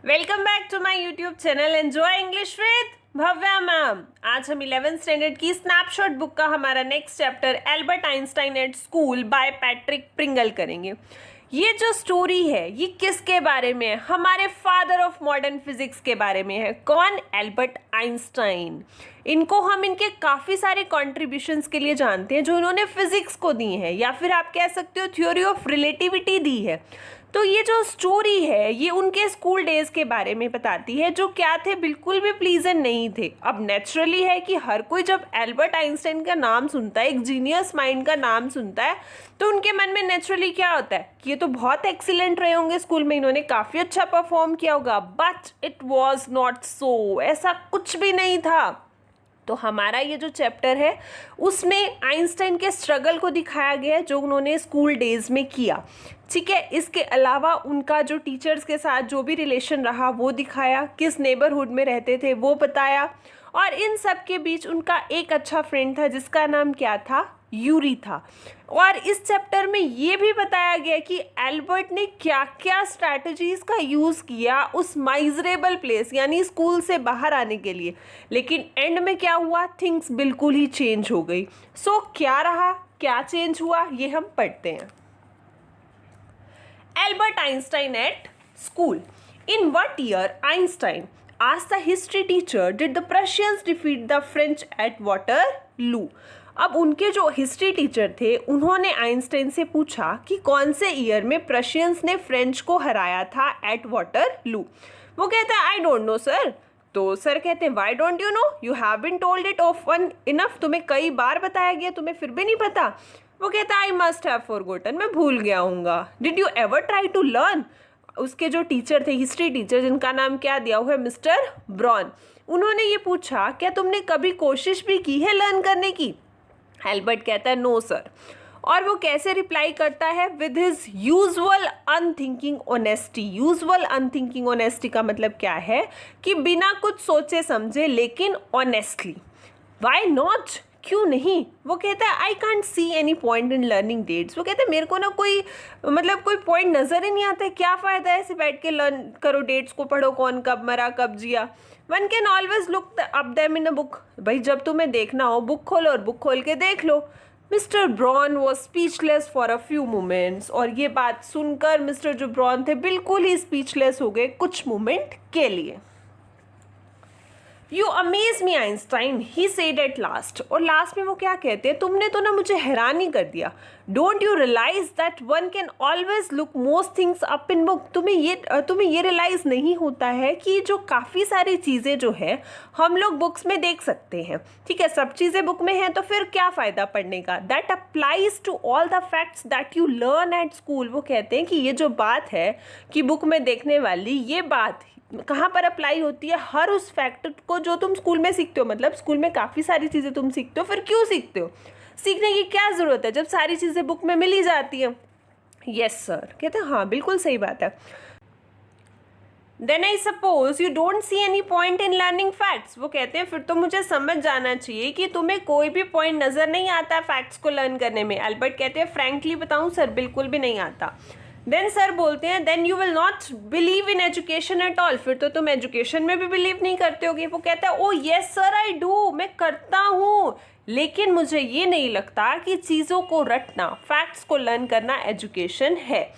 Welcome back to my YouTube channel enjoy English with Bhavya ma'am. आज हम 11th standard की snapshot book का हमारा next chapter Albert Einstein at school by Patrick Pringle करेंगे। ये जो स्टोरी है ये किसके बारे में है? हमारे फादर ऑफ मॉडर्न फिजिक्स के बारे में है। कौन? Albert Einstein. इनको हम इनके काफ़ी सारे कॉन्ट्रीब्यूशंस के लिए जानते हैं जो इन्होंने फिजिक्स को दी है, या फिर आप कह सकते हो थ्योरी ऑफ रिलेटिविटी दी है। तो ये जो स्टोरी है ये उनके स्कूल डेज के बारे में बताती है, जो क्या थे, बिल्कुल भी प्लीजेंट नहीं थे। अब नेचुरली है कि हर कोई जब एल्बर्ट आइंस्टाइन का नाम सुनता है, एक जीनियस माइंड का नाम सुनता है, तो उनके मन में नेचुरली क्या होता है कि ये तो बहुत एक्सीलेंट रहे होंगे स्कूल में, इन्होंने काफ़ी अच्छा परफॉर्म किया होगा। But it was not so, ऐसा कुछ भी नहीं था। तो हमारा ये जो चैप्टर है उसमें आइंस्टाइन के स्ट्रगल को दिखाया गया है जो उन्होंने स्कूल डेज में किया। ठीक है, इसके अलावा उनका जो टीचर्स के साथ जो भी रिलेशन रहा वो दिखाया, किस नेबरहुड में रहते थे वो बताया, और इन सब के बीच उनका एक अच्छा फ्रेंड था जिसका नाम क्या था? यूरी था। और इस चैप्टर में ये भी बताया गया कि एल्बर्ट ने क्या क्या स्ट्रैटेजीज का यूज़ किया उस माइजरेबल प्लेस यानी स्कूल से बाहर आने के लिए। लेकिन एंड में क्या हुआ? थिंग्स बिल्कुल ही चेंज हो गई। सो क्या रहा, क्या चेंज हुआ, ये हम पढ़ते हैं। Albert Einstein at school. In what year Einstein asked the history teacher did the Prussians defeat the French at Waterloo? अब उनके जो हिस्ट्री टीचर थे उन्होंने आइंस्टाइन से पूछा कि कौन से ईयर में प्रशियंस ने फ्रेंच को हराया था एट वाटरलू। वो कहता है आई डोंट नो सर। तो सर कहते हैं why don't you know, you have been told it often enough, तुम्हें कई बार बताया गया, तुम्हें फिर भी नहीं पता। वो कहता है आई मस्ट हैव फॉरगॉटन, मैं भूल गया हूँगा। Did you ever try to learn? उसके जो टीचर थे, हिस्ट्री टीचर, जिनका नाम क्या दिया हुआ है? Mister Braun. उन्होंने ये पूछा क्या तुमने कभी कोशिश भी की है लर्न करने की? एल्बर्ट कहता है नो सर। और वो कैसे रिप्लाई करता है? With his usual unthinking honesty. Usual unthinking honesty का मतलब क्या है कि बिना कुछ सोचे समझे लेकिन ऑनेस्टली। वाई नॉट, क्यों नहीं? वो कहता है I can't see any point in learning dates. वो कहता है मेरे को ना कोई कोई पॉइंट नज़र ही नहीं आता है, क्या फ़ायदा है ऐसे बैठ के लर्न करो, डेट्स को पढ़ो, कौन कब मरा कब जिया। One can always look up them in a book. भाई जब तुम्हें देखना हो बुक खोलो और बुक खोल के देख लो। Mister Braun was speechless for a few moments. और ये बात सुनकर मिस्टर जो ब्रॉन थे बिल्कुल ही स्पीचलेस हो गए कुछ मोमेंट के लिए। You amaze me Einstein, he said at last. और लास्ट में वो क्या कहते हैं? तुमने तो ना मुझे हैरान ही कर दिया। Don't you realise that one can always look most things up in book. तुम्हें ये रियलाइज नहीं होता है कि जो काफ़ी सारी चीज़ें जो है हम लोग बुक्स में देख सकते हैं। ठीक है, सब चीज़ें बुक में हैं तो फिर क्या फ़ायदा पढ़ने का? That applies to all the facts that you learn at school. वो कहते हैं कि ये जो बात है कि बुक में देखने वाली, ये बात कहाँ पर अप्लाई होती है? हर उस फैक्ट को जो तुम स्कूल में सीखते हो। मतलब स्कूल में काफ़ी सारी चीज़ें तुम सीखते हो, फिर क्यों सीखते हो? सीखने की क्या ज़रूरत है जब सारी चीज़ें बुक में मिल ही जाती हैं। Yes sir. कहते हैं हाँ बिल्कुल सही बात है। Then I suppose you don't see any point in learning facts. वो कहते हैं फिर तो मुझे समझ जाना चाहिए कि तुम्हें कोई भी पॉइंट नज़र नहीं आता फैक्ट्स को लर्न करने में। एल्बर्ट कहते हैं फ्रैंकली बताऊँ सर, बिल्कुल भी नहीं आता। देन सर बोलते हैं then you will not believe in education at all. फिर तो तुम एजुकेशन में भी बिलीव नहीं करते होगे। वो कहता है ओ येस सर आई डू, मैं करता हूँ, लेकिन मुझे ये नहीं लगता कि चीज़ों को रटना, फैक्ट्स को लर्न करना एजुकेशन है।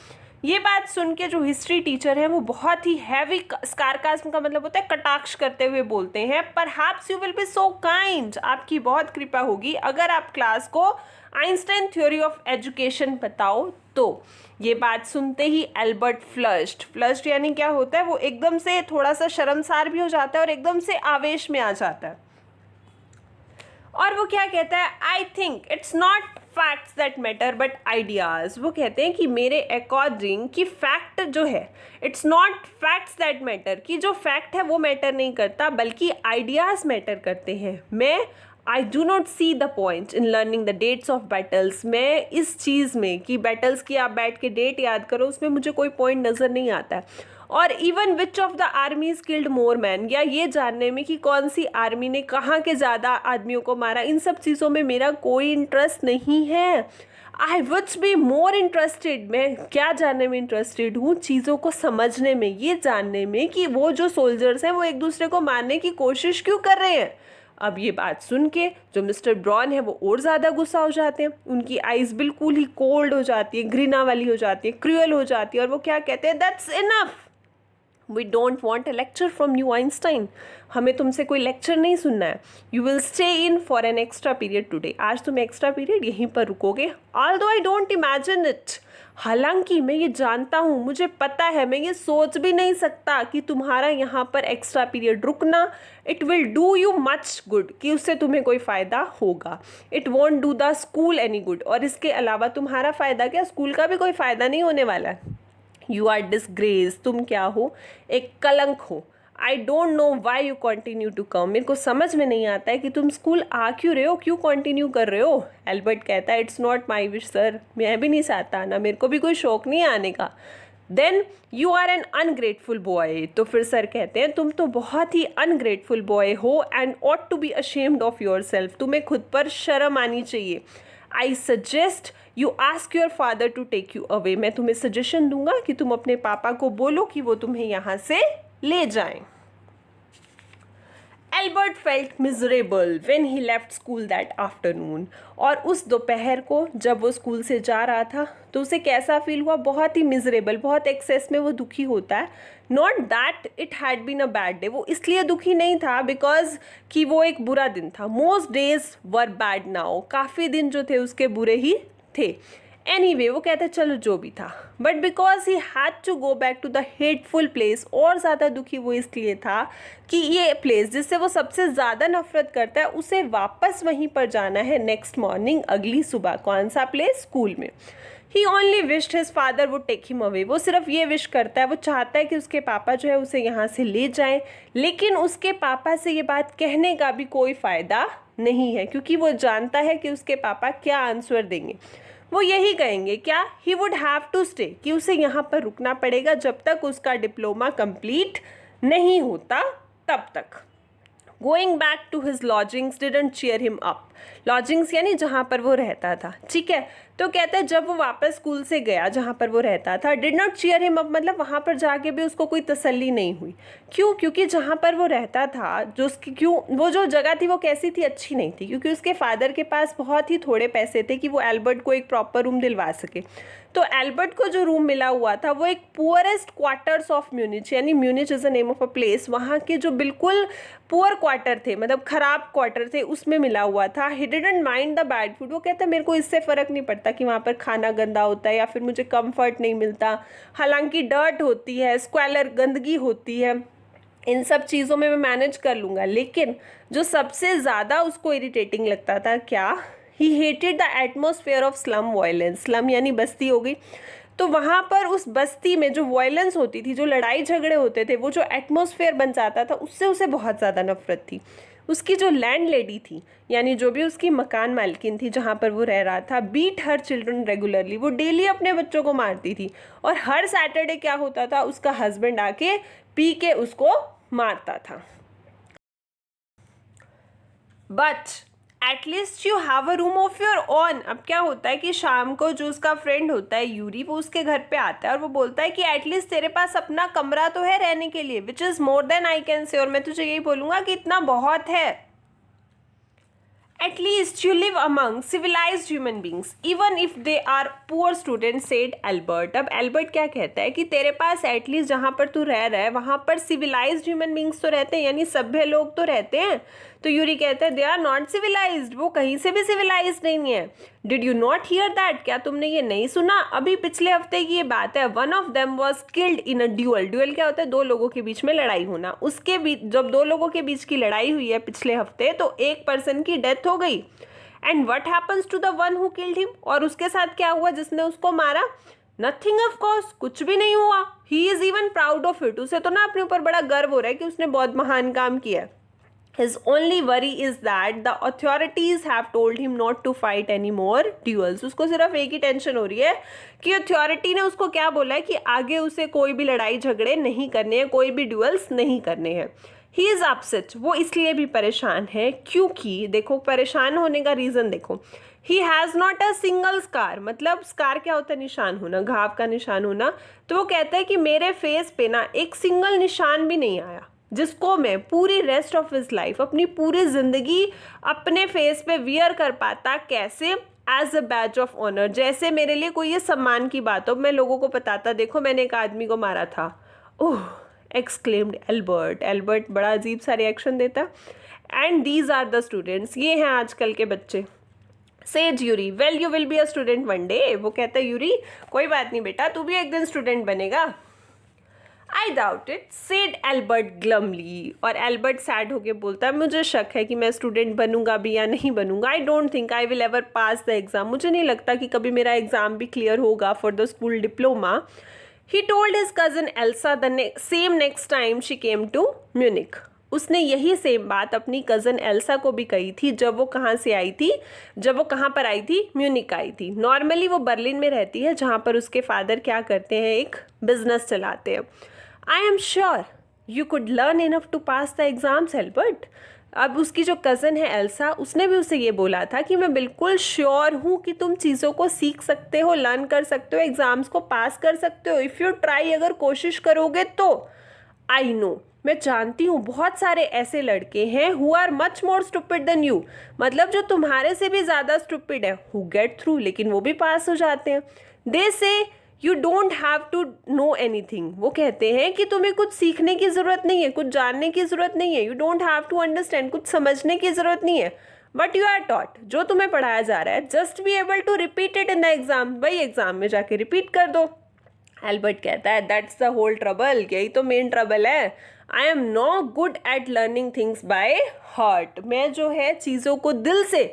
ये बात सुन के जो हिस्ट्री टीचर है वो बहुत ही हैवी सार्कास्म का मतलब होता है कटाक्ष करते हुए बोलते हैं perhaps you will B so kind, आपकी बहुत कृपा होगी अगर आप क्लास को आइंस्टाइन थ्योरी ऑफ एजुकेशन बताओ तो। ये बात सुनते ही एल्बर्ट फ्लश्ड यानी क्या होता है? वो एकदम से थोड़ा सा शर्मसार भी हो जाता है और एकदम से आवेश में आ जाता है। और वो क्या कहता है? I think it's not facts that matter but ideas. वो कहते हैं कि मेरे अकॉर्डिंग कि फैक्ट जो है, it's not facts that matter, कि जो फैक्ट है वो मैटर नहीं करता बल्कि आइडियाज़ मैटर करते हैं। I do not see the point in learning the dates of battles. मैं इस चीज़ में कि बैटल्स की आप बैठ के डेट याद करो, उसमें मुझे कोई पॉइंट नज़र नहीं आता है। और even which of the armies killed more man, या ये जानने में कि कौन सी आर्मी ने कहाँ के ज़्यादा आदमियों को मारा, इन सब चीज़ों में मेरा कोई इंटरेस्ट नहीं है। I would be more interested, मैं क्या जानने में इंटरेस्टेड हूँ, चीज़ों को समझने में, ये जानने में कि वो जो सोल्जर्स हैं वो एक दूसरे को मारने की कोशिश क्यों कर रहे हैं। अब ये बात सुन के जो मिस्टर ब्रॉन है वो और ज़्यादा गुस्सा हो जाते हैं, उनकी आइज़ बिल्कुल ही कोल्ड हो जाती है, घृणा वाली हो जाती है, क्रूअल हो जाती है, और वो क्या कहते हैं, that's enough, we don't want a lecture from new Einstein, हमें तुमसे कोई लेक्चर नहीं सुनना है, you will stay in for an extra period today, आज तुम एक्स्ट्रा पीरियड यहीं पर रुकोगे, although I don't imagine it, हालांकि मैं ये जानता हूँ, मुझे पता है, मैं ये सोच भी नहीं सकता कि तुम्हारा यहाँ पर एक्स्ट्रा पीरियड रुकना, it will do you much good, कि उससे तुम्हें कोई फ़ायदा होगा, it won't do the school any good, और इसके अलावा तुम्हारा फ़ायदा क्या, स्कूल का भी कोई फ़ायदा नहीं होने वाला है, यू आर डिसग्रेस, तुम क्या हो, एक कलंक हो, I don't know why you continue to come, मेरे को समझ में नहीं आता है कि तुम स्कूल आ क्यों रहे हो, क्यों कॉन्टिन्यू कर रहे हो। एल्बर्ट कहता है it's not my wish sir, मैं भी नहीं चाहता ना, मेरे को भी कोई शौक नहीं है आने का। Then you are an ungrateful boy, तो फिर सर कहते हैं तुम तो बहुत ही अनग्रेटफुल बॉय हो, and ought to be ashamed of yourself, तुम्हें खुद पर शर्म आनी चाहिए। I suggest you ask your father to take you away, मैं तुम्हें सजेशन दूंगा कि तुम अपने पापा को बोलो कि वो तुम्हें यहाँ से ले जाएं। Albert felt miserable when he left school that afternoon, और उस दोपहर को जब वो स्कूल से जा रहा था तो उसे कैसा फील हुआ, बहुत ही मिजरेबल, बहुत एक्सेस में वो दुखी होता है। Not that it had been a bad day, वो इसलिए दुखी नहीं था बिकॉज कि वो एक बुरा दिन था, most days were bad now, काफ़ी दिन जो थे उसके बुरे ही थे। एनीवे वो कहते चलो जो भी था, but because he had to go back to the hateful place, और ज़्यादा दुखी वो इसलिए था कि ये प्लेस जिससे वो सबसे ज़्यादा नफरत करता है उसे वापस वहीं पर जाना है नेक्स्ट मॉर्निंग, अगली सुबह। कौन सा प्लेस, स्कूल में। He only wished his father would take him away, वो सिर्फ ये विश करता है, वो चाहता है कि उसके पापा जो है उसे यहाँ से ले जाएं, लेकिन उसके पापा से ये बात कहने का भी कोई फ़ायदा नहीं है, क्योंकि वो जानता है कि उसके पापा क्या आंसर देंगे। वो यही कहेंगे क्या, he would have to stay, कि उसे यहाँ पर रुकना पड़ेगा जब तक उसका डिप्लोमा कंप्लीट नहीं होता तब तक। Going back to his lodgings didn't cheer him up, lodgings यानी जहाँ पर वो रहता था, ठीक है। तो कहते हैं जब वो वापस स्कूल से गया जहाँ पर वो रहता था, did not cheer him up, मतलब वहाँ पर जाके भी उसको कोई तसल्ली नहीं हुई। क्यों, क्योंकि जहाँ पर वो रहता था, जो उसकी वो जो जगह थी वो कैसी थी, अच्छी नहीं थी, क्योंकि उसके फादर के पास बहुत ही थोड़े पैसे थे कि वो एल्बर्ट को एक प्रॉपर रूम दिलवा सके। तो एल्बर्ट को जो रूम मिला हुआ था वो एक पुअरेस्ट क्वार्टर्स ऑफ म्यूनिच, यानी Munich is the name of a place, वहाँ के जो बिल्कुल पुअर क्वार्टर थे, मतलब ख़राब क्वार्टर थे, उसमें मिला हुआ था। He didn't mind the bad food, वो कहता मेरे को इससे फ़र्क नहीं पड़ता कि वहाँ पर खाना गंदा होता है या फिर मुझे कंफर्ट नहीं मिलता, हालांकि डर्ट होती है, स्क्वेलर, गंदगी होती है, इन सब चीज़ों में मैं मैनेज कर लूँगा। लेकिन जो सबसे ज़्यादा उसको इरिटेटिंग लगता था क्या, he hated the atmosphere of slum violence, slum यानी बस्ती हो गई। तो वहाँ पर उस बस्ती में जो वायलेंस होती थी, जो लड़ाई झगड़े होते थे, वो जो एटमॉस्फेयर बन जाता था, उससे उसे बहुत ज़्यादा नफरत थी। उसकी जो लैंड लेडी थी, यानी जो भी उसकी मकान मालकिन थी जहाँ पर वो रह रहा था, बीट हर चिल्ड्रन रेगुलरली, वो डेली अपने बच्चों को मारती थी, और हर सैटरडे क्या होता था, उसका हस्बैंड आके पी के उसको मारता था। But at least you have a room of your own. अब क्या होता है कि शाम को जो उसका फ्रेंड होता है यूरी, वो उसके घर पे आता है और वो बोलता है कि एटलीस्ट तेरे पास अपना कमरा तो है रहने के लिए, which is more than I can say, और मैं तुझे यही बोलूँगा कि इतना बहुत है। At least you live among civilized human beings, even if they are poor students, said Albert. अब Albert क्या कहता है कि तेरे पास एटलीस्ट जहाँ पर तू रह रहा है वहाँ पर civilized human beings तो रहते हैं, यानी सभ्य लोग तो रहते हैं। तो यूरी कहता है दे आर नॉट सिविलाइज्ड, वो कहीं से भी सिविलाइज्ड नहीं है। Did you not here that, क्या तुमने ये नहीं सुना, अभी पिछले हफ्ते की ये बात है। One of them was killed in a dual, dual क्या होता है, दो लोगों के बीच में लड़ाई होना, उसके बीच जब दो लोगों के बीच की लड़ाई हुई है पिछले हफ्ते, तो एक पर्सन की डेथ हो गई। And what happens to the one who killed him, और उसके साथ क्या हुआ जिसने उसको मारा, नथिंग ऑफ कोर्स, कुछ भी नहीं हुआ। He is even proud of it, उसे तो ना अपने ऊपर बड़ा गर्व हो रहा है कि उसने बहुत महान काम किया है। His only worry is that the authorities have told him not to fight any more duels. उसको सिर्फ एक ही टेंशन हो रही है कि अथॉरिटी ने उसको क्या बोला है कि आगे उसे कोई भी लड़ाई झगड़े नहीं करने हैं, कोई भी ड्यूल्स नहीं करने हैं। He is upset, वो इसलिए भी परेशान है क्योंकि देखो परेशान होने का रीज़न देखो, he has not a single scar, मतलब स्कार क्या होता है, निशान होना, घाव का निशान होना। तो वो कहता है कि मेरे फेस पे ना एक सिंगल निशान भी नहीं आया, जिसको मैं पूरी रेस्ट ऑफ हिज लाइफ, अपनी पूरी ज़िंदगी अपने फेस पे वियर कर पाता। कैसे? As a badge of honour, जैसे मेरे लिए कोई ये सम्मान की बात हो, मैं लोगों को बताता देखो मैंने एक आदमी को मारा था। ओह, एक्सक्लेम्ड एल्बर्ट। एल्बर्ट बड़ा अजीब सा रिएक्शन देता। And these are the students, ये हैं आजकल के बच्चे। Says Yuri, well you will be a student one day. वो कहता है यूरी कोई बात नहीं बेटा, तू भी एक दिन स्टूडेंट बनेगा। I doubt it, said Albert glumly. और एल्बर्ट सैड होके बोलता है मुझे शक है कि मैं स्टूडेंट बनूंगा भी या नहीं बनूंगा। I don't think I will ever pass the exam, मुझे नहीं लगता कि कभी मेरा एग्जाम भी क्लियर होगा for the school diploma. He told his cousin Elsa the same next time she came to Munich. उसने यही सेम बात अपनी कज़न एल्सा को भी कही थी जब वो कहाँ से आई थी, जब वो कहाँ पर आई थी, म्यूनिक आई थी। नॉर्मली वो बर्लिन में रहती है, जहाँ पर उसके फादर क्या करते हैं, एक बिजनेस चलाते हैं। I am sure you could learn enough to pass the exams Albert. अब उसकी जो कज़न है एल्सा, उसने भी उसे ये बोला था कि मैं बिल्कुल श्योर हूँ कि तुम चीज़ों को सीख सकते हो, लर्न कर सकते हो, एग्ज़ाम्स को पास कर सकते हो, इफ़ यू ट्राई, अगर कोशिश करोगे तो। आई नो, मैं जानती हूँ बहुत सारे ऐसे लड़के हैं who are much more stupid than you, मतलब जो तुम्हारे से भी ज़्यादा स्टूपिड है, हु गेट थ्रू, लेकिन वो भी पास हो जाते हैं। They say you don't have to know anything. वो कहते हैं कि तुम्हें कुछ सीखने की ज़रूरत नहीं है, कुछ जानने की ज़रूरत नहीं है। You don't have to understand, कुछ समझने की ज़रूरत नहीं है। बट यू आर टॉट, जो तुम्हें पढ़ाया जा रहा है, just be able to repeat it in the exam, वही एग्जाम में जाके रिपीट कर दो। एल्बर्ट कहता है दैट्स द होल ट्रबल, यही तो मेन ट्रबल है। आई am not good at learning things by heart. मैं जो है चीज़ों को दिल से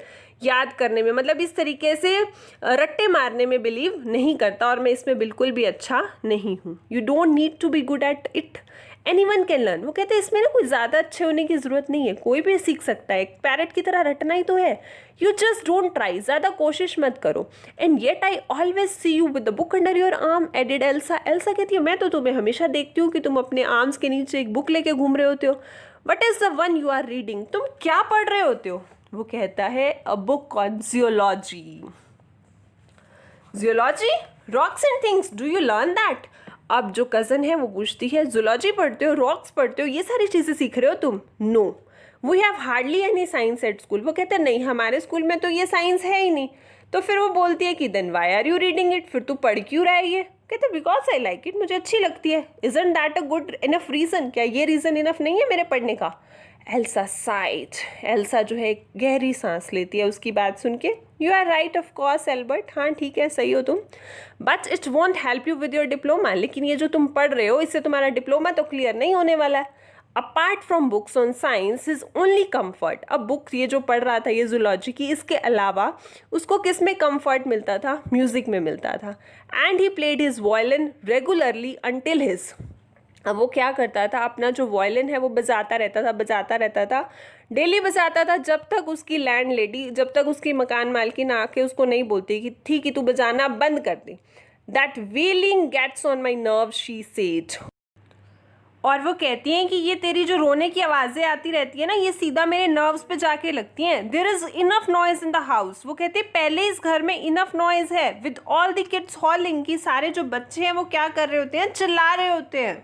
याद करने में, मतलब इस तरीके से रट्टे मारने में बिलीव नहीं करता, और मैं इसमें बिल्कुल भी अच्छा नहीं हूँ। You don't need to be good at it, anyone can learn. वो कहते हैं इसमें ना कोई ज़्यादा अच्छे होने की ज़रूरत नहीं है, कोई भी सीख सकता है, एक पैरेट की तरह रटना ही तो है। यू जस्ट डोंट ट्राई, ज़्यादा कोशिश मत करो। And yet I always see you with the book under your arm, added Elsa. Elsa कहती है मैं तो तुम्हें हमेशा देखती हूँ कि तुम अपने आर्म्स के नीचे एक बुक लेके घूम रहे होते हो। What is the one you are reading, तुम क्या पढ़ रहे होते हो? वो कहता है a book on geology. Geology, rocks and things, do you learn that? अब जो कज़न है वो पूछती है जूलॉजी पढ़ते हो, रॉक्स पढ़ते हो, ये सारी चीज़ें सीख रहे हो तुम? No, we have hardly any science at school. वो कहते हैं नहीं, हमारे स्कूल में तो ये साइंस है ही नहीं। तो फिर वो बोलती है कि then why are you reading it, फिर तू पढ़ क्यों रहा है ये? कहते बिकॉज आई लाइक इट, मुझे अच्छी लगती है। Isn't that a good enough reason, क्या ये रीज़न इनफ नहीं है मेरे पढ़ने का? एल्सा साइड, एल्सा जो है गहरी सांस लेती है उसकी बात सुन के। You are right of course Albert, हाँ ठीक है, सही हो तुम। But it won't help you with your diploma, लेकिन ये जो तुम पढ़ रहे हो इससे तुम्हारा डिप्लोमा तो क्लियर नहीं होने वाला है। Apart from books on science is only comfort. अब बुक्स ये जो पढ़ रहा था ये जूलॉजी की, इसके अलावा उसको किस में कम्फर्ट मिलता था? म्यूजिक में मिलता था। And he played his violin regularly until his, अब वो क्या करता था, अपना जो वायलिन है वो बजाता रहता था, डेली बजाता था, जब तक उसकी लैंड लेडी, जब तक उसकी मकान मालकिन आके उसको नहीं बोलती कि ठीक कि तू बजाना बंद कर दे। That wailing gets on my nerve, she said. और वो कहती हैं कि ये तेरी जो रोने की आवाज़ें आती रहती है ना, ये सीधा मेरे नर्व्स पे जाके लगती हैं। There is enough noise in the house. वो कहते हैं पहले इस घर में इनफ नॉइज है, with all the kids howling, कि सारे जो बच्चे हैं वो क्या कर रहे होते हैं, चिल्ला रहे होते हैं।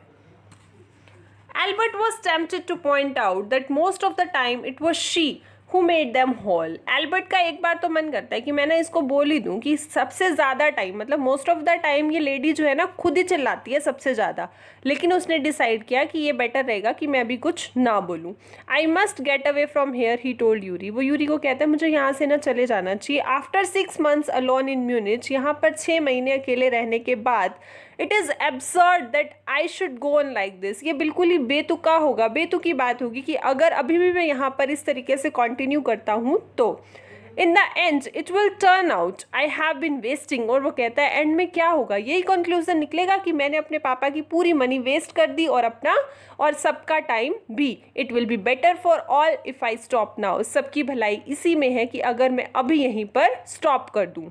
Albert was tempted to point out that most of the time it was she who made them howl. Albert का एक बार तो मन करता है कि मैं ना इसको बोल ही दूँ कि सबसे ज़्यादा टाइम, मतलब मोस्ट ऑफ द टाइम ये लेडी जो है ना खुद ही चिल्लाती है सबसे ज़्यादा, लेकिन उसने डिसाइड किया कि ये बेटर रहेगा कि मैं भी कुछ ना बोलूँ। I must get away from here, he told Yuri. वो यूरी को कहता है मुझे यहाँ से ना चले जाना चाहिए। After 6 months alone in Munich, यहाँ पर 6 महीने अकेले रहने के बाद, it is absurd that I should go on like this. ये बिल्कुल ही बेतुका होगा, बेतुकी बात होगी कि अगर अभी भी मैं यहाँ पर इस तरीके से कंटिन्यू करता हूँ तो in the end it will turn out I have been wasting. और वो कहता है एंड में क्या होगा, यही कंक्लूजन निकलेगा कि मैंने अपने पापा की पूरी मनी वेस्ट कर दी और अपना और सबका टाइम भी। It will be better for all if I stop now. सबकी भलाई इसी में है कि अगर मैं अभी यहीं पर स्टॉप कर दूँ।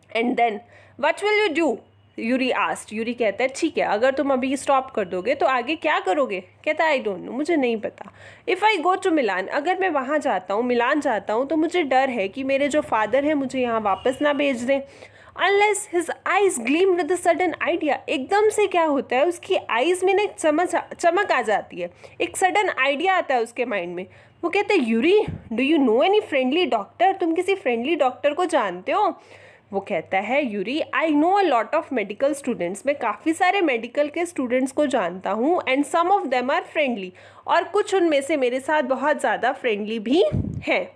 And then what will you do? Yuri asked, Yuri कहता है ठीक है, अगर तुम अभी स्टॉप कर दोगे तो आगे क्या करोगे? कहता है आई डोंट नो, मुझे नहीं पता। If I go to Milan, अगर मैं वहाँ जाता हूँ, मिलान जाता हूँ, तो मुझे डर है कि मेरे जो फादर हैं मुझे यहाँ वापस ना भेज दें। Unless his eyes gleam with a sudden idea, एकदम से क्या होता है, उसकी आइज़ में ना एक चमक आ जाती है, एक सडन आइडिया आता है उसके माइंड में। वो कहते हैं Yuri, do you know any friendly doctor, तुम किसी फ्रेंडली डॉक्टर को जानते हो? वो कहता है Yuri, I know a lot of medical students, मैं काफ़ी सारे मेडिकल के स्टूडेंट्स को जानता हूँ, and some of them are friendly, और कुछ उनमें से मेरे साथ बहुत ज़्यादा फ्रेंडली भी हैं।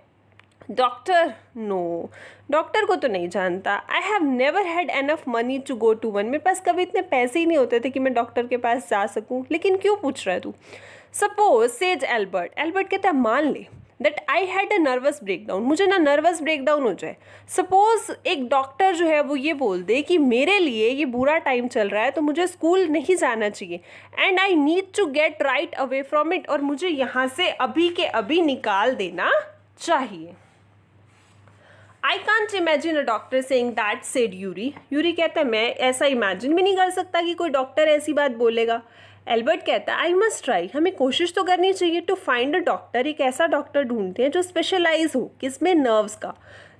डॉक्टर, नो, डॉक्टर को तो नहीं जानता। I have never had enough money to go to one, मेरे पास कभी इतने पैसे ही नहीं होते थे कि मैं डॉक्टर के पास जा सकूँ। लेकिन क्यों पूछ रहा है तू? सपोज सेज एल्बर्ट, एल्बर्ट कहता है मान ले that I had a nervous breakdown, मुझे ना नर्वस ब्रेकडाउन हो जाए। सपोज एक डॉक्टर जो है वो ये बोल दे कि मेरे लिए ये बुरा टाइम चल रहा है तो मुझे स्कूल नहीं जाना चाहिए, and I need to get right away from it, और मुझे यहाँ से अभी के अभी निकाल देना चाहिए। I can't imagine a doctor saying that, said Yuri, Yuri कहता है मैं ऐसा इमेजिन भी नहीं कर सकता कि कोई डॉक्टर ऐसी बात बोलेगा। एल्बर्ट कहता है आई मस्ट ट्राई, हमें कोशिश तो करनी चाहिए टू फाइंड अ डॉक्टर, एक ऐसा डॉक्टर ढूंढते हैं जो स्पेशलाइज हो किसमें, नर्व्स का।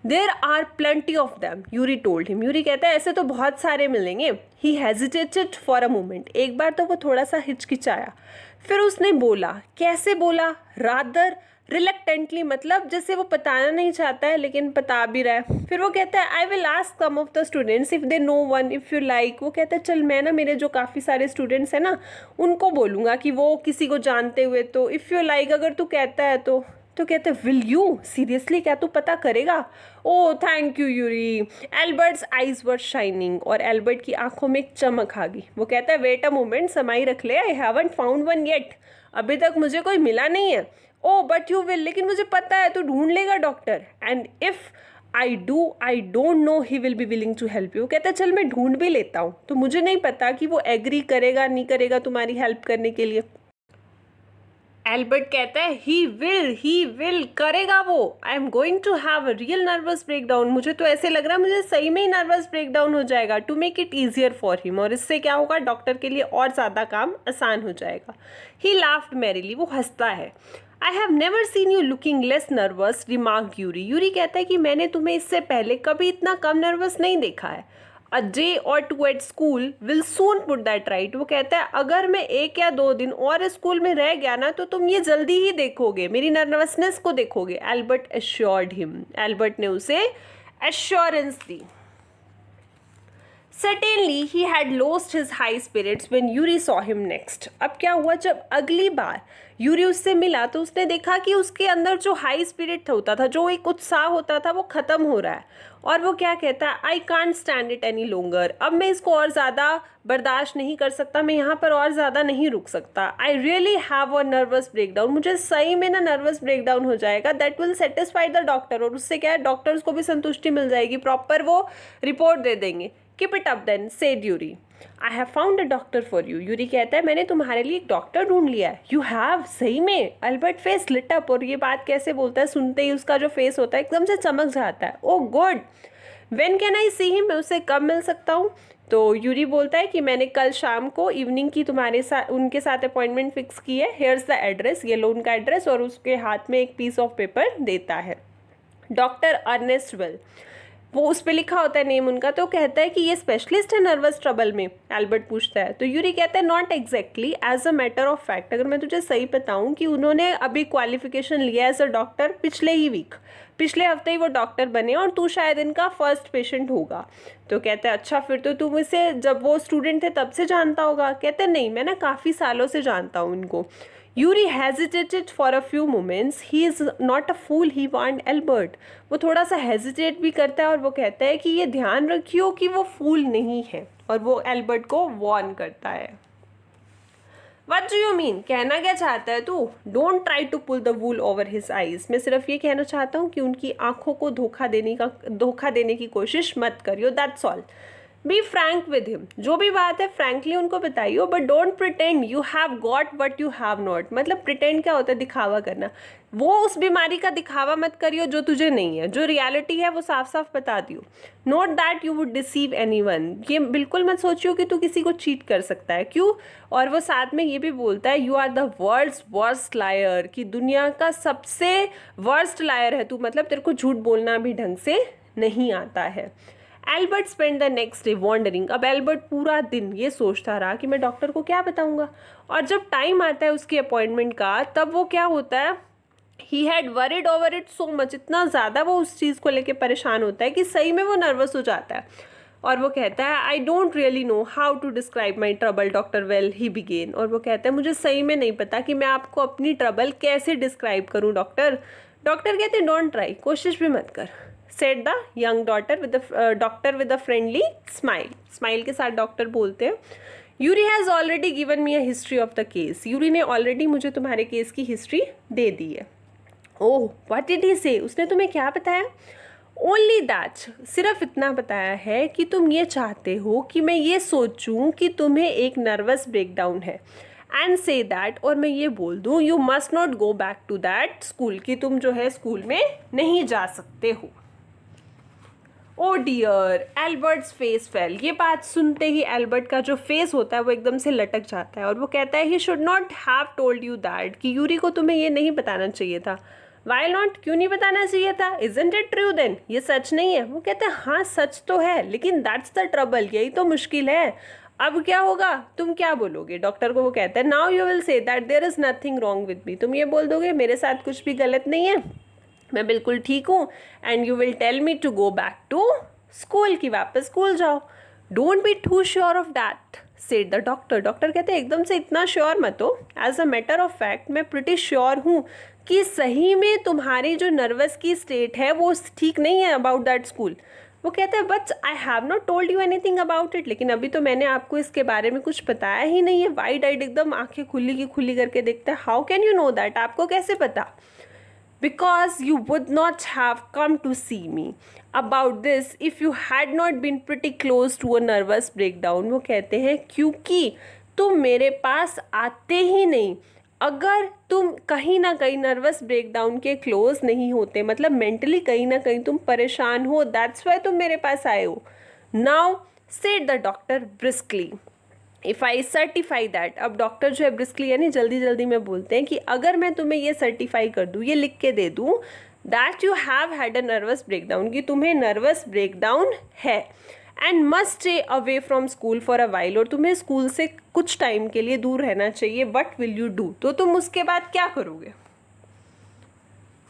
There are plenty of them, Yuri told him, Yuri कहता है ऐसे तो बहुत सारे मिलेंगे। He hesitated for a moment, एक बार तो वो थोड़ा सा हिचकिचाया, फिर उसने बोला, कैसे बोला, रादर रिलक्टेंटली, मतलब जैसे वो बताना नहीं चाहता है लेकिन बता भी रहा है। फिर वो कहता है I will ask some of the students if they know one if you like, वो कहता है चल मैं ना मेरे जो काफ़ी सारे स्टूडेंट्स हैं ना उनको बोलूँगा कि वो किसी को जानते हुए, तो इफ़ यू लाइक, अगर तू कहता है तो कहते हैं विल यू, सीरियसली क्या तू पता करेगा? Oh thank you Yuri. Albert's eyes were shining, और एल्बर्ट की आंखों में एक चमक आ गई। वो कहता है वेट अ मोमेंट, समाई रख ले, I haven't found one yet, अभी तक मुझे कोई मिला नहीं है। ओ बट यू विल, लेकिन मुझे पता है तू ढूंढ लेगा doctor, and if I don't know he will be willing to help you, कहता है चल मैं ढूंढ भी लेता हूँ, तो मुझे नहीं पता कि वो एग्री करेगा नहीं करेगा तुम्हारी हेल्प करने के लिए। एल्बर्ट कहता है ही विल करेगा वो, I am going to have a real nervous breakdown, मुझे तो ऐसे लग रहा है मुझे सही में ही नर्वस ब्रेकडाउन हो जाएगा, to make it easier for him, और इससे क्या होगा, डॉक्टर के लिए और ज़्यादा काम आसान हो जाएगा। ही लाफ्ड मैरिली, वो हंसता है। आई have never seen you looking less nervous, remark Yuri, Yuri कहता है कि मैंने तुम्हें इससे पहले कभी इतना कम नर्वस नहीं देखा है। A day or two at school will soon put that right, वो कहता है अगर मैं 1 या 2 दिन और स्कूल में रह गया ना तो तुम ये जल्दी ही देखोगे, मेरी नर्वसनेस को देखोगे। एल्बर्ट एश्योर्ड हिम, एल्बर्ट ने उसे assurance the. Certainly he had lost his high spirits when Yuri saw him next. अब क्या हुआ, जब अगली बार यूरी उससे मिला तो उसने देखा कि उसके अंदर जो हाई स्पिरिट होता था, जो एक उत्साह होता था, वो ख़त्म हो रहा है। और वो क्या कहता है, I can't stand it any longer, अब मैं इसको और ज़्यादा बर्दाश्त नहीं कर सकता, मैं यहाँ पर और ज़्यादा नहीं रुक सकता। I really have a nervous breakdown, मुझे सही में ना नर्वस ब्रेकडाउन हो जाएगा। That will satisfy the doctor, और उससे क्या है, डॉक्टर्स को भी संतुष्टि मिल जाएगी, प्रॉपर वो रिपोर्ट दे देंगे। Keep it up then, said Yuri. I have found a doctor for you, Yuri कहता है मैंने तुम्हारे लिए एक डॉक्टर ढूंढ लिया है। यू हैव, सही में? अल्बर्ट फेस लिट अप, और ये बात कैसे बोलता है, सुनते ही उसका जो फेस होता है एकदम से चमक जाता है। Oh good, when can I see him, मैं उससे कब मिल सकता हूँ? तो यूरी बोलता है कि मैंने कल शाम को इवनिंग की तुम्हारे साथ उनके साथ अपॉइंटमेंट फिक्स की है। हेयर्स द एड्रेस, ये लो उनका एड्रेस, और उसके हाथ में एक पीस ऑफ पेपर देता है। डॉक्टर अर्नेस्ट वेल, वो उस पर लिखा होता है नेम उनका। तो कहता है कि ये स्पेशलिस्ट है नर्वस ट्रबल में, एल्बर्ट पूछता है। तो यूरी कहता है not exactly, as a matter of fact, अगर मैं तुझे सही बताऊं कि उन्होंने अभी क्वालिफिकेशन लिया एज अ डॉक्टर पिछले ही वीक, पिछले हफ्ते ही वो डॉक्टर बने, और तू शायद इनका फर्स्ट पेशेंट होगा। तो कहता है अच्छा, फिर तो तुम इसे जब वो स्टूडेंट थे तब से जानता होगा। कहते हैं नहीं, मैं ना काफ़ी सालों से जानता हूँ इनको। Yuri hesitated for a few moments. He is not a fool, he warned Albert. वो थोड़ा सा हेजिटेट भी करता है और वो कहता है कि ये ध्यान रखियो कि वो फूल नहीं है, और वो एल्बर्ट को वार्न करता है। What do you mean? कहना क्या चाहता है तू? Don't try to pull the wool over his eyes. मैं सिर्फ ये कहना चाहता हूँ कि उनकी आंखों को धोखा देने की कोशिश मत करियो, that's all. Be frank with him, जो भी बात है फ्रैंकली उनको बताइए, but don't pretend you have got what you have not. मतलब प्रिटेंड क्या होता है, दिखावा करना। वो उस बीमारी का दिखावा मत करियो जो तुझे नहीं है, जो रियलिटी है वो साफ साफ बता दियो। Not that you would deceive anyone, ये बिल्कुल मत सोचियो कि तू किसी को चीट कर सकता है, क्यों। और वो साथ में ये भी बोलता है, you are the world's worst liar, कि दुनिया का सबसे वर्स्ट लायर है तू, मतलब तेरे को झूठ बोलना भी ढंग से नहीं आता है। Albert spend the next day wondering, अब एल्बर्ट पूरा दिन ये सोचता रहा कि मैं डॉक्टर को क्या बताऊंगा। और जब टाइम आता है उसकी अपॉइंटमेंट का, तब वो क्या होता है, he had worried over it so much, इतना ज़्यादा वो उस चीज़ को लेके परेशान होता है कि सही में वो नर्वस हो जाता है। और वो कहता है, I don't really know how to describe my trouble doctor well, he began. और वो कहता है, मुझे सही में नहीं पता कि मैं आपको अपनी ट्रबल कैसे डिस्क्राइब करूँ डॉक्टर। डॉक्टर कहते हैं, डोंट ट्राई, कोशिश भी मत कर, said the young doctor with a friendly smile. Smile के साथ डॉक्टर बोलते हैं, Yuri has already given me a history of the case, Yuri ने ऑलरेडी मुझे तुम्हारे केस की हिस्ट्री दे दी है। ओह व्हाट डिड ही से, उसने तुम्हें क्या बताया। ओनली दैट, सिर्फ इतना बताया है कि तुम ये चाहते हो कि मैं ये सोचूं कि तुम्हें एक नर्वस ब्रेकडाउन है, एंड से दैट, और मैं ये बोल दूं, you must not go back to that school, कि तुम जो है स्कूल में नहीं जा सकते हो। ओ डियर, एल्बर्ट्स फेस फेल, ये बात सुनते ही एल्बर्ट का जो फेस होता है वो एकदम से लटक जाता है। और वो कहता है, he should not have told you that, कि यूरी को तुम्हें ये नहीं बताना चाहिए था। वाई नॉट, क्यों नहीं बताना चाहिए था। इजंट इट ट्रू देन, ये सच नहीं है। वो कहते हैं, हाँ सच तो है, लेकिन दैट्स द ट्रबल, यही तो मुश्किल है। अब क्या होगा, तुम क्या बोलोगे डॉक्टर को। वो कहता है, now you will say that there is nothing wrong with me, तुम ये बोल दोगे मेरे साथ कुछ भी गलत नहीं है, मैं बिल्कुल ठीक हूँ। And you will tell me to go back to school, की वापस स्कूल जाओ। Don't be too sure of that, said the doctor. Doctor कहते हैं, एकदम से इतना श्योर मत हो, as a matter of fact मैं प्रिटी श्योर हूँ कि सही में तुम्हारी जो नर्वस की स्टेट है वो ठीक नहीं है अबाउट दैट स्कूल। वो कहता है, but I have not told you anything about it, लेकिन अभी तो मैंने आपको इसके बारे में कुछ बताया ही नहीं है। वाइड आइड, एकदम आंखें खुली की खुली करके देखता है। How can you know that, आपको कैसे पता। Because you would not have come to see me about this if you had not been pretty close to a nervous breakdown। वो कहते हैं, क्योंकि तुम मेरे पास आते ही नहीं अगर तुम कहीं ना कहीं नर्वस ब्रेकडाउन के क्लोज नहीं होते, मतलब मेंटली कहीं ना कहीं तुम परेशान हो, दैट्स वाई तुम मेरे पास आए हो। Now said the doctor briskly, if I certify that, अब डॉक्टर जो है ब्रिस्कली यानी जल्दी जल्दी में बोलते हैं कि अगर मैं तुम्हें ये सर्टिफाई कर दूँ, ये लिख के दे दूँ that you have had a nervous breakdown, कि तुम्हें नर्वस ब्रेकडाउन है, and must stay away from school for a while, और तुम्हें स्कूल से कुछ टाइम के लिए दूर रहना चाहिए, वट विल यू डू, तो तुम उसके बाद क्या करोगे।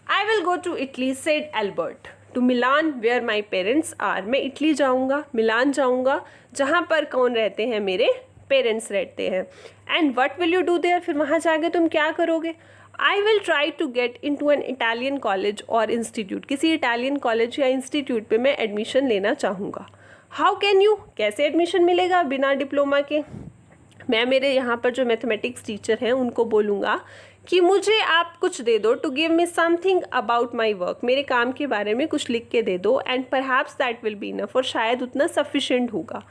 I will go to Italy, said Albert, to Milan where my parents are, मैं इटली जाऊँगा, मिलान जाऊँगा, जहाँ पर कौन रहते हैं, मेरे पेरेंट्स रहते हैं। And what will you do there, फिर वहाँ जाके तुम क्या करोगे। I will try to get in to an Italian college और इंस्टीट्यूट, किसी इटालियन कॉलेज या इंस्टीट्यूट पे मैं एडमिशन लेना चाहूँगा। हाउ कैन यू, कैसे एडमिशन मिलेगा बिना डिप्लोमा के। मैं मेरे यहाँ पर जो मैथमेटिक्स टीचर हैं उनको बोलूँगा कि मुझे आप कुछ दे दो, to give me something about my work, मेरे काम के बारे में कुछ लिख के दे दो, and perhaps that will be enough, और शायद उतना सफिशेंट होगा।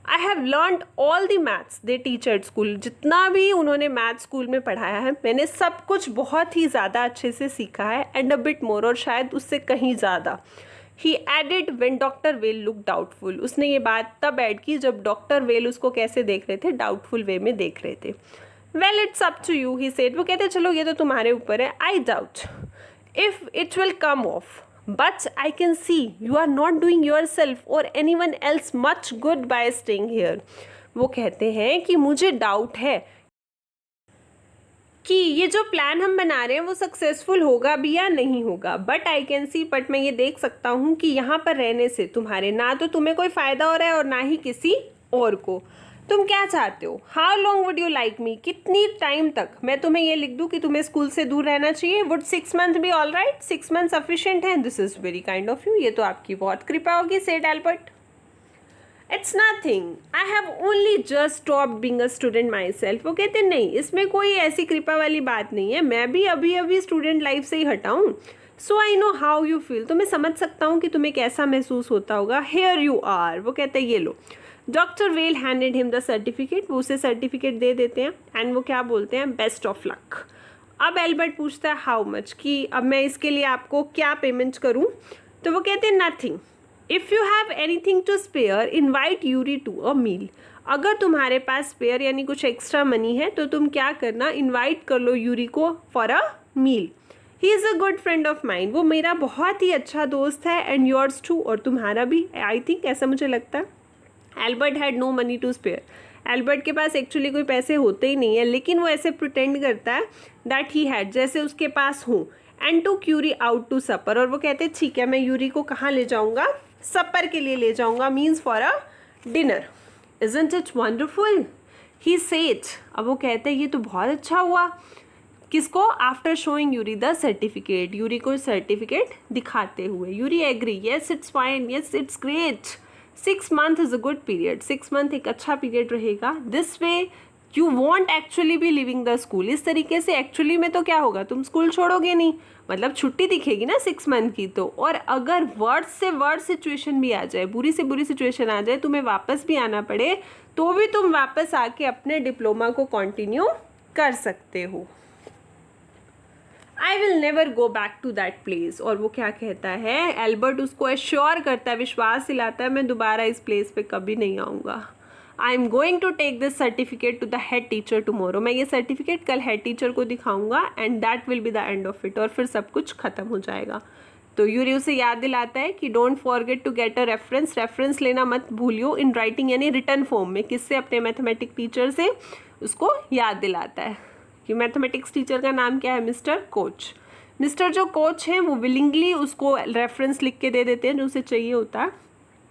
I have learned all the maths they teach at school, जितना भी उन्होंने मैथ स्कूल में पढ़ाया है मैंने सब कुछ बहुत ही ज़्यादा अच्छे से सीखा है, एंड अ बिट मोर, और शायद उससे कहीं ज़्यादा। He added when doctor Weil look doubtful, उसने ये बात तब ऐड की जब डॉक्टर वेल उसको कैसे देख रहे थे, डाउटफुल वे में देख रहे थे। Well it's up to you, he said, वो कहते चलो ये तो तुम्हारे ऊपर है। I doubt if it will come off, but I can see you are not doing yourself or anyone else much good by staying here। वो कहते हैं कि मुझे डाउट है कि ये जो प्लान हम बना रहे हैं वो सक्सेसफुल होगा भी या नहीं होगा, but I can see, but मैं ये देख सकता हूँ कि यहाँ पर रहने से तुम्हारे ना तो तुम्हें कोई फ़ायदा हो रहा है और ना ही किसी और को। तुम क्या चाहते हो, how long would you like me, कितनी टाइम तक मैं तुम्हें ये लिख दूँ कि तुम्हें स्कूल से दूर रहना चाहिए। Would 6 month be all right, 6 month sufficient है। This is very kind of you, ये तो आपकी बहुत कृपा होगी, said Albert. It's nothing, I have only just stop being a student myself. वो कहते नहीं, इसमें कोई ऐसी कृपा वाली बात नहीं है, मैं भी अभी अभी स्टूडेंट लाइफ से ही हटाऊँ। So I know how you feel, तो मैं समझ सकता हूँ कि तुम्हें कैसा महसूस होता होगा। हेयर यू आर, वो कहते हैं ये लो, doctor well handed him the certificate, वो उसे सर्टिफिकेट दे देते हैं एंड वो क्या बोलते हैं, बेस्ट ऑफ लक। अब एल्बर्ट पूछता है हाउ मच, कि अब मैं इसके लिए आपको क्या पेमेंट करूं, तो वो कहते हैं nothing, if you have anything to spare invite Yuri to a meal. अगर तुम्हारे पास स्पेयर यानी कुछ एक्स्ट्रा मनी है तो तुम क्या करना, इनवाइट कर लो यूरी को for a meal. He is a good friend of mine, वो मेरा बहुत ही अच्छा दोस्त है, एंड योर्स टू, और तुम्हारा भी आई थिंक, ऐसा मुझे लगता है। Albert had no money to spare, Albert के पास एक्चुअली कोई पैसे होते ही नहीं है, लेकिन वो ऐसे प्रिटेंड करता है दैट ही हैड, जैसे उसके पास हो, and to Yuri out to supper, और वो कहते हैं ठीक है मैं यूरी को कहाँ ले जाऊँगा, सपर के लिए ले जाऊँगा, means for a dinner. Isn't it wonderful, he said, अब वो कहते हैं ये तो बहुत अच्छा हुआ, किसको, after showing Yuri the certificate, Yuri को सर्टिफिकेट दिखाते हुए। Yuri agree, yes it's fine, yes it's great, 6 month is a good period, 6 month एक अच्छा पीरियड रहेगा। This way you won't actually be leaving the school, इस तरीके से actually में तो क्या होगा, तुम स्कूल छोड़ोगे नहीं, मतलब छुट्टी दिखेगी ना 6 मंथ की तो, और अगर वर्ड से वर्ड सिचुएशन भी आ जाए, बुरी से बुरी सिचुएशन आ जाए, तुम्हें वापस भी आना पड़े, तो भी तुम वापस आके अपने डिप्लोमा को कंटिन्यू कर सकते हो। I will never go back to that place, और वो क्या कहता है, एल्बर्ट उसको एश्योर करता है, विश्वास दिलाता है, मैं दोबारा इस प्लेस पे कभी नहीं आऊँगा। I am going to take this certificate to the head teacher tomorrow, मैं ये सर्टिफिकेट कल हेड टीचर को दिखाऊंगा, and that will be the end of it, और फिर सब कुछ खत्म हो जाएगा। तो यूरी उसे याद दिलाता है कि don't forget to get a reference, reference लेना मत भूलियो इन राइटिंग यानी रिटर्न फॉर्म में, किससे, अपने मैथमेटिक टीचर से, उसको याद दिलाता है कि मैथमेटिक्स टीचर का नाम क्या है, मिस्टर कोच। मिस्टर जो कोच हैं वो विलिंगली उसको रेफरेंस लिख के दे देते हैं जो उसे चाहिए होता है।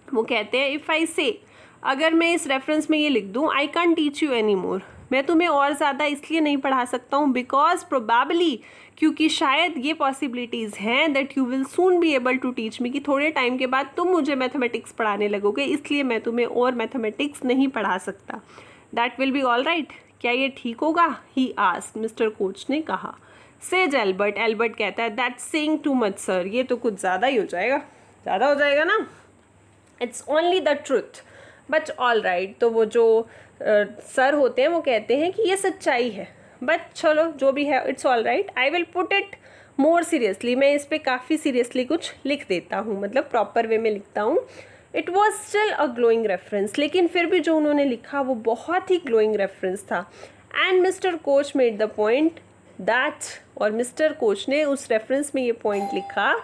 वो कहते हैं इफ़ आई से, अगर मैं इस रेफरेंस में ये लिख दूँ, I can teach you any more, मैं तुम्हें और ज़्यादा इसलिए नहीं पढ़ा सकता हूँ, बिकॉज प्रोबेबली, क्योंकि शायद ये पॉसिबिलिटीज़ हैं that you will soon be able to teach me, कि थोड़े टाइम के बाद तुम मुझे मैथमेटिक्स पढ़ाने लगोगे, इसलिए मैं तुम्हें और मैथमेटिक्स नहीं पढ़ा सकता। That will B all right, क्या ये ठीक होगा, ही आस्क्ड, मिस्टर कोच ने कहा। सेज एल्बर्ट, एल्बर्ट कहता है that saying too much sir, ये तो कुछ ज़्यादा ही हो जाएगा, ज़्यादा हो जाएगा ना, it's only the truth but all right. तो वो जो सर होते हैं वो कहते हैं कि ये सच्चाई है, बट चलो जो भी है it's all right, I will put it more seriously, मैं इस पर काफ़ी सीरियसली कुछ लिख देता हूँ, मतलब प्रॉपर वे में लिखता हूँ। It was still a glowing reference, लेकिन फिर भी जो उन्होंने लिखा वो बहुत ही ग्लोइंग रेफरेंस था। And Mister Koch made the point that, और मिस्टर कोच ने उस रेफरेंस में ये पॉइंट लिखा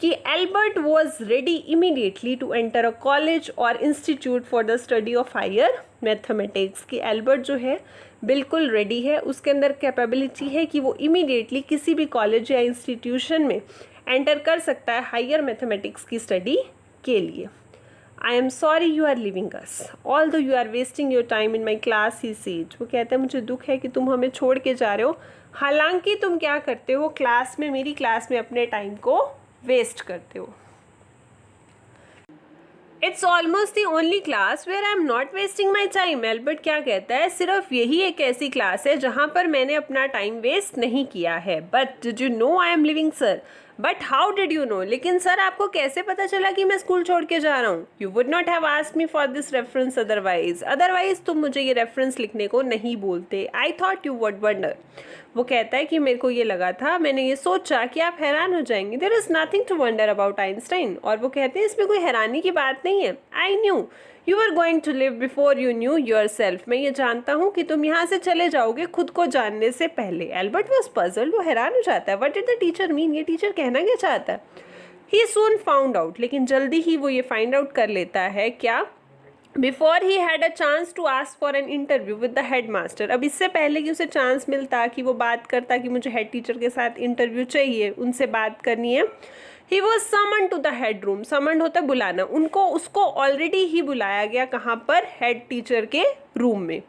कि Albert was ready immediately to enter a college और institute for the study of higher mathematics, कि एल्बर्ट जो है बिल्कुल रेडी है, उसके अंदर कैपेबिलिटी है कि वो इमीडिएटली किसी भी कॉलेज या इंस्टीट्यूशन में एंटर कर सकता है हायर मैथमेटिक्स की स्टडी के लिए। I am sorry you are leaving us, although you are wasting your time in my class, he said, वो कहता है मुझे दुख है कि तुम हमें छोड़ के जा रहे हो, हालांकि तुम क्या करते हो, क्लास में, मेरी क्लास में अपने टाइम को वेस्ट करते हो। It's almost the only class where I am not wasting my time, Albert क्या कहता है, सिर्फ यही एक ऐसी क्लास है जहाँ पर मैंने अपना टाइम वेस्ट नहीं किया है। But did you know I am living sir, but how did you know, लेकिन सर आपको कैसे पता चला कि मैं स्कूल छोड़ के जा रहा हूँ, you would not have asked me for this reference otherwise तुम मुझे ये रेफरेंस लिखने को नहीं बोलते, I thought you would wonder, वो कहता है कि मेरे को ये लगा था, मैंने ये सोचा कि आप हैरान हो जाएंगे, there is nothing to wonder about Einstein, और वो कहते हैं इसमें कोई हैरानी की बात नहीं है, I knew you are going to leave before you knew yourself, मैं ये जानता हूँ कि तुम यहाँ से चले जाओगे खुद को जानने से पहले। एल्बर्ट वॉज पजल्ड, वो हैरान हो जाता है, what did the teacher mean, ये टीचर कहना क्या चाहता है। ही सून फाउंड आउट, लेकिन जल्दी ही वो ये फाइंड आउट कर लेता है, क्या, before he had a chance to ask for an interview with the head master, अब इससे पहले कि उसे चांस मिलता कि वो बात करता कि मुझे हेड टीचर के साथ इंटरव्यू चाहिए, उनसे बात करनी है, he was summon to the head room, summon होता है बुलाना, उसको ऑलरेडी ही बुलाया गया, कहाँ पर, हेड टीचर के रूम में।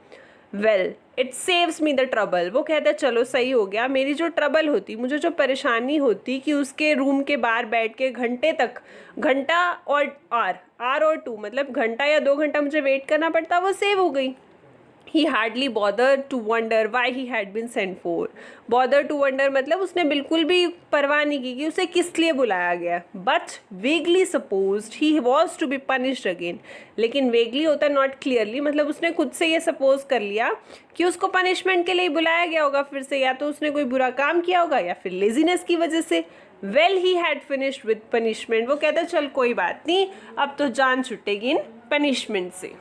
Well it saves me the trouble, वो कहता है चलो सही हो गया, मेरी जो ट्रबल होती, मुझे जो परेशानी होती कि उसके रूम के बाहर बैठ के घंटे तक, घंटा और आर और 2 मतलब घंटा या 2 घंटा मुझे वेट करना पड़ता, वो सेव हो गई। He hardly bothered to wonder why he had been sent for. Bother to wonder मतलब उसने बिल्कुल भी परवाह नहीं की कि उसे किस लिए बुलाया गया. But vaguely supposed he was to be punished again. लेकिन vaguely होता not clearly, मतलब उसने खुद से ये suppose कर लिया कि उसको punishment के लिए बुलाया गया होगा फिर से, या तो उसने कोई बुरा काम किया होगा या फिर laziness की वजह से. Well, he had finished with punishment. वो कहता चल कोई बात नहीं, अब तो जान छुटेगी इन punishment से.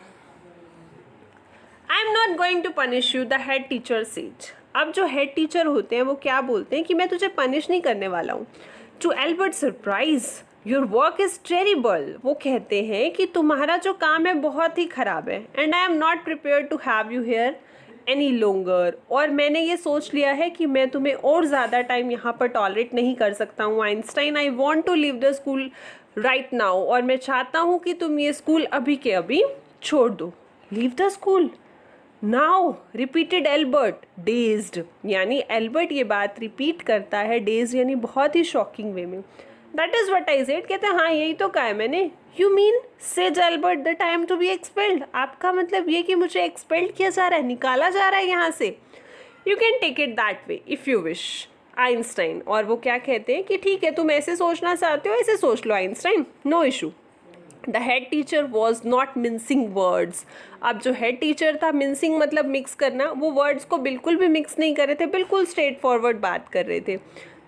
I am not going to punish you, the head teacher said. अब जो हेड टीचर होते हैं वो क्या बोलते हैं कि मैं तुझे पनिश नहीं करने वाला हूँ. To Albert surprise, your work is terrible. वो कहते हैं कि तुम्हारा जो काम है बहुत ही ख़राब है. And I am not prepare to have you here any longer. और मैंने ये सोच लिया है कि मैं तुम्हें और ज़्यादा टाइम यहाँ पर टॉलरेट नहीं कर सकता हूँ Einstein. I want to leave the school right now. और मैं चाहता हूँ कि तुम ये स्कूल अभी के अभी छोड़ दो. Leave the school now, repeated Albert dazed. यानी एल्बर्ट ये बात रिपीट करता है, डेज्ड यानी बहुत ही शॉकिंग वे में. That is what I said. कहते हैं हाँ यही तो कहा है मैंने. You mean says Albert the time to be expelled. आपका मतलब ये कि मुझे एक्सपेल्ड किया जा रहा है, निकाला जा रहा है यहाँ से. You can take it that way if you wish Einstein. और वो क्या कहते हैं कि ठीक है तुम ऐसे सोचना चाहते हो ऐसे सोच लो Einstein, no issue. The head teacher was not mincing words. अब जो हेड टीचर था, मिन्सिंग मतलब मिक्स करना, वो वर्ड्स को बिल्कुल भी मिक्स नहीं कर रहे थे, बिल्कुल स्ट्रेट फॉरवर्ड बात कर रहे थे.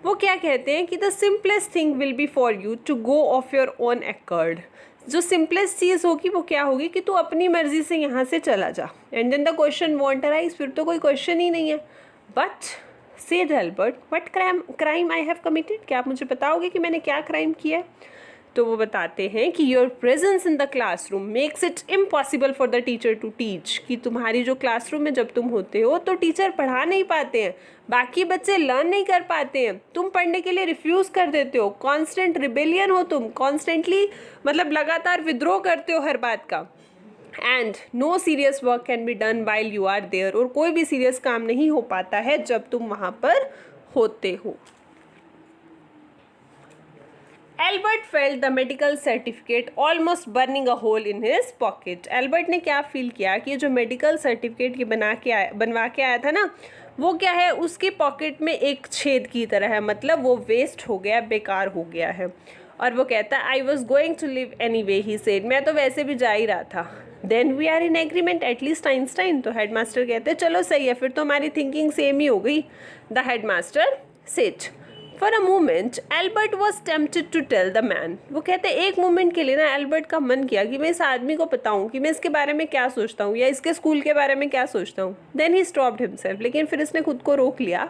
वो क्या कहते हैं कि the simplest thing will be for you to go of your own accord. जो सिंपलेस्ट चीज़ होगी वो क्या होगी कि तू अपनी मर्जी से यहाँ से चला जा. And then the question won't arise. फिर तो कोई क्वेश्चन ही नहीं है. But said Albert, what crime I have committed. क्या आप मुझे बताओगे कि मैंने क्या क्राइम किया है. तो वो बताते हैं कि your presence in the classroom makes it impossible for the teacher to teach. कि तुम्हारी जो क्लासरूम में जब तुम होते हो तो टीचर पढ़ा नहीं पाते हैं, बाकी बच्चे लर्न नहीं कर पाते हैं, तुम पढ़ने के लिए रिफ्यूज़ कर देते हो, कॉन्स्टेंट रिबेलियन हो तुम, कॉन्स्टेंटली मतलब लगातार विद्रोह करते हो हर बात का. And no serious work can be done while you are there. और कोई भी सीरियस काम नहीं हो पाता है जब तुम वहाँ पर होते हो. Albert felt the medical certificate almost burning a hole in his pocket. Albert ने क्या फील किया कि जो मेडिकल सर्टिफिकेट की बनवा के आया था ना, वो क्या है उसकी पॉकेट में एक छेद की तरह है, मतलब वो वेस्ट हो गया, बेकार हो गया है. और वो कहता है I was going to leave anyway he said. मैं तो वैसे भी जा ही रहा था. Then we are in agreement at least Einstein. तो हेड मास्टर कहते हैं चलो सही है, फिर तो हमारी थिंकिंग सेम ही हो गई. The head master said. For a moment Albert was tempted to tell the man. वो कहते हैं एक मोमेंट के लिए ना एल्बर्ट का मन किया कि मैं इस आदमी को बताऊं कि मैं इसके बारे में क्या सोचता हूँ या इसके स्कूल के बारे में क्या सोचता हूँ. Then he stopped himself. लेकिन फिर इसने खुद को रोक लिया.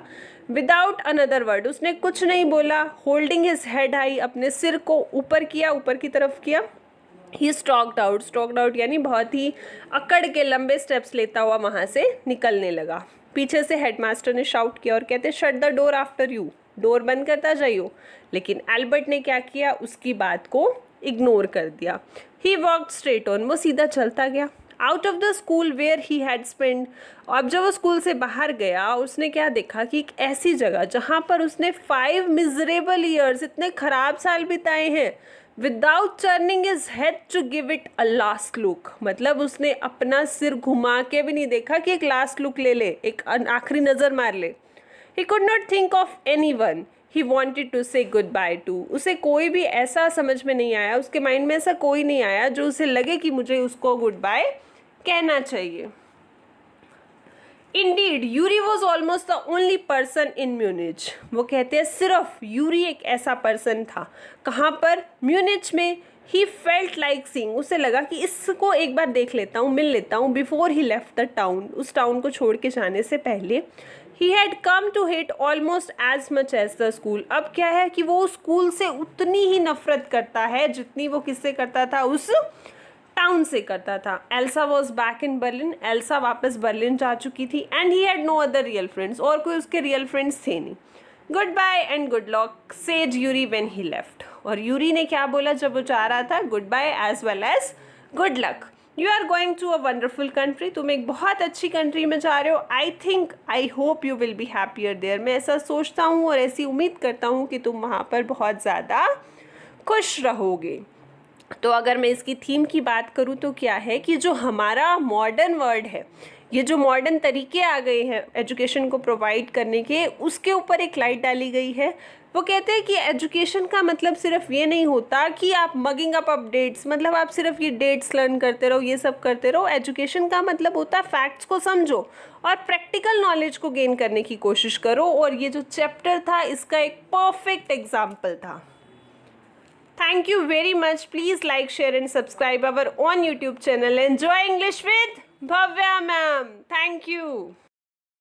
विदाउट अनदर वर्ड, उसने कुछ नहीं बोला. होल्डिंग हिज हेड हाई, अपने सिर को ऊपर किया, ऊपर की तरफ किया. ही स्टॉक्ड आउट यानी बहुत ही अकड़ के लंबे स्टेप्स लेता हुआ वहाँ से निकलने लगा. पीछे से हेडमास्टर ने शाउट किया और कहते shut the door after you. Door बंद करता जाइयो. लेकिन एल्बर्ट ने क्या किया, उसकी बात को इग्नोर कर दिया. He walked straight on. वो सीधा चलता गया. Out of the school where he had spend. अब जब वो स्कूल से बाहर गया उसने क्या देखा कि एक ऐसी जगह जहाँ पर उसने 5 मिजरेबल ईयर्स, इतने ख़राब साल बिताए हैं, without turning his head to give it a last look. मतलब उसने अपना सिर घुमा के भी नहीं देखा कि एक लास्ट लुक ले ले, एक आखिरी नज़र मार ले. He could not think of anyone he wanted to say goodbye to. उसे कोई भी ऐसा समझ में नहीं आया, उसके माइंड में ऐसा कोई नहीं आया जो उसे लगे कि मुझे उसको गुड बाय कहना चाहिए. Indeed, Yuri was almost the only person in Munich. वो कहते हैं सिर्फ यूरी एक ऐसा पर्सन था. कहाँ पर? म्यूनिच में. He felt like seeing. उसे लगा कि इसको एक बार देख लेता हूँ, मिल लेता हूँ. Before he left the town. उस टाउन को छोड़ के जाने से पहले. He had come to hate almost as much as the school. अब क्या है कि वो स्कूल से उतनी ही नफरत करता है जितनी वो किससे करता था, उस टाउन से करता था. Elsa was back in Berlin. Elsa वापस बर्लिन जा चुकी थी. And he had no other real friends. और कोई उसके रियल फ्रेंड्स थे नहीं. Goodbye and good luck said Yuri when he left. और यूरी ने क्या बोला जब वो जा रहा था? Goodbye as well as good luck. You are going to a wonderful country. तुम एक बहुत अच्छी कंट्री में जा रहे हो. I hope you will be happier there. मैं ऐसा सोचता हूँ और ऐसी उम्मीद करता हूँ कि तुम वहाँ पर बहुत ज़्यादा खुश रहोगे. तो अगर मैं इसकी थीम की बात करूँ तो क्या है कि जो हमारा मॉडर्न वर्ल्ड है, ये जो मॉडर्न तरीके आ गए हैं एजुकेशन को प्रोवाइड करने के, उसके ऊपर एक लाइट डाली गई है। वो कहते हैं कि एजुकेशन का मतलब सिर्फ ये नहीं होता कि आप मगिंग अप अपडेट्स, मतलब आप सिर्फ ये डेट्स लर्न करते रहो, ये सब करते रहो। एजुकेशन का मतलब होता है फैक्ट्स को समझो और प्रैक्टिकल नॉलेज को गेन करने की कोशिश करो। और ये जो चैप्टर था इसका एक परफेक्ट एग्जाम्पल था। Thank you very much. Please like, share and subscribe our own YouTube channel. Enjoy English with Bhavya ma'am. Thank you.